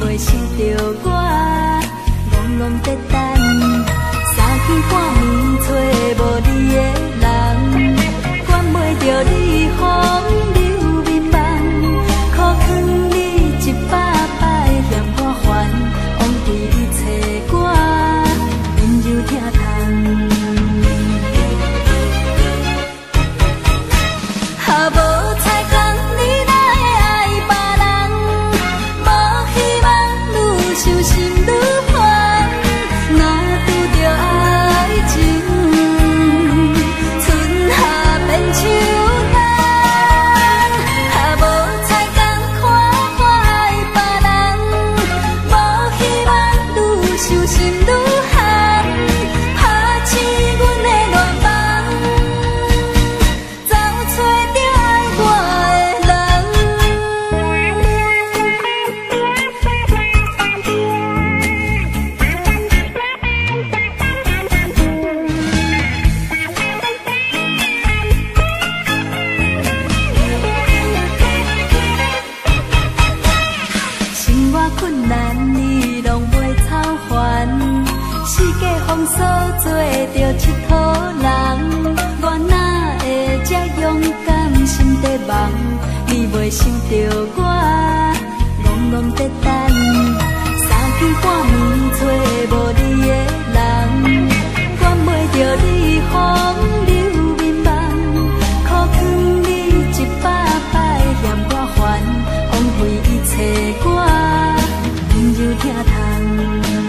袂想着我，戆戆在等。三更半暝找无你的人，管袂着你风流面梦，苦劝你100摆嫌我烦，枉费伊找我，温柔疼痛。啊，无彩工你哪会爱别人？无希望愈伤心愈烦，若拄着爱情，春夏变秋冬。啊，无彩工看我爱别人，无希望愈伤心愈寒，拍醒阮的乱梦，找找着爱我的生活困难你拢袂操烦，世界风霜做着佚佗人，我哪会这勇敢心在梦？你袂想着我，戆戆在等。三更半暝找无你的人，管袂着你风流面梦，苦劝你100摆嫌我烦，枉费伊找我，温柔疼痛。